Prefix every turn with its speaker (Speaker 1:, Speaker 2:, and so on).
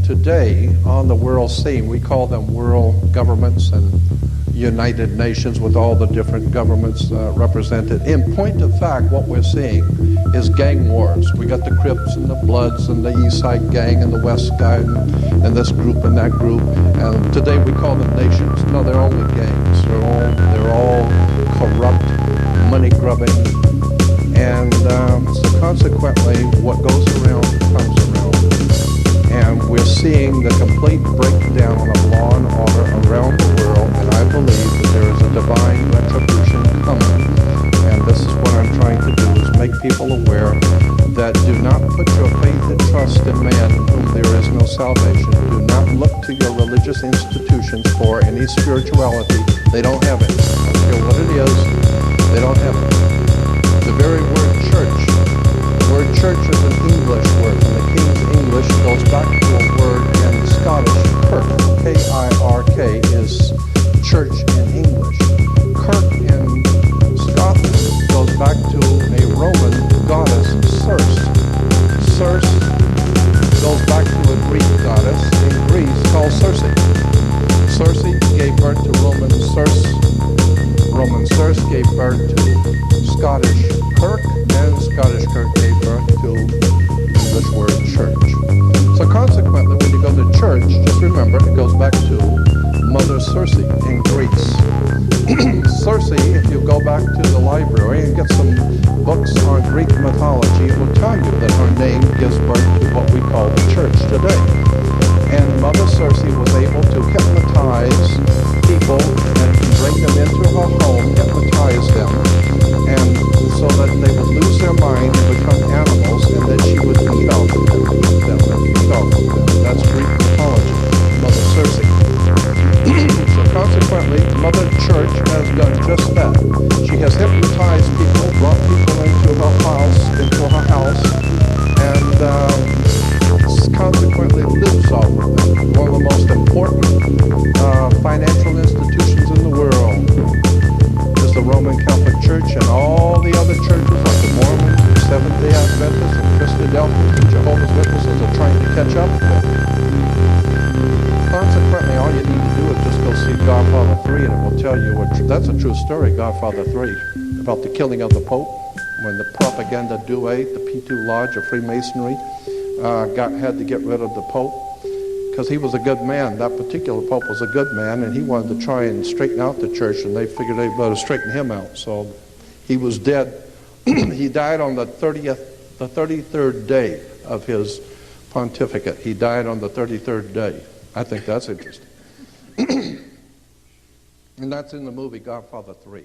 Speaker 1: today on the world scene, we call them world governments and United Nations with all the different governments represented. In point of fact, what we're seeing is gang wars. We got the Crips and the Bloods and the East Side Gang and the West Side and this group and that group. And today we call them nations. No, they're only gangs. They're all corrupt, money-grubbing. And so consequently, what goes around comes around. And we're seeing the complete breakdown of law and order around the world, and I believe that there is a divine retribution coming. And this is what I'm trying to do, is make people aware that do not put your faith and trust in man in whom there is no salvation. Do not look to your religious institutions for any spirituality. They don't have it. I don't care what it is, they don't have it. The very word church, the word church is an English word, and the King's English goes back to a word in Scottish, kirk, K-I-R-K, is church in English. Kirk in Scotland goes back to a Roman goddess, Circe. Circe goes back to a Greek goddess in Greece called Circe. Circe gave birth to Roman Circe. Roman Circe gave birth to Scottish Kirk, and Scottish Kirk gave birth to English word church. So consequently, when you go to church, just remember it goes back to Mother Circe in Greece. Circe, if you go back to the library and get some books on Greek mythology, it will tell you that her name gives birth to what we call the church today. And Mother Circe was able to hypnotize people and bring them into her home, hypnotize them, and so that they would lose their mind and become animals, and then she would feed off of them and feed off of them. That's Greek mythology, Mother Circe. So consequently, Mother Church has done just that. She has hypnotized people, brought people into her house, and consequently lives off of them. One of the most important financial institutions in the world is the Roman Catholic Church, and all the other churches like the Mormon, Seventh-day Adventists, and Christadelphians, and Jehovah's Witnesses are trying to catch up with. Consequently, all you need to do is just go see Godfather 3, and it will tell you that's a true story, Godfather 3, about the killing of the Pope, when the propaganda duet, the P2 Lodge of Freemasonry, had to get rid of the Pope, because he was a good man. That particular Pope was a good man, and he wanted to try and straighten out the church, and they figured they better straighten him out. So he was dead. He died on the 33rd day of his pontificate. He died on the 33rd day. I think that's interesting. And that's in the movie Godfather 3.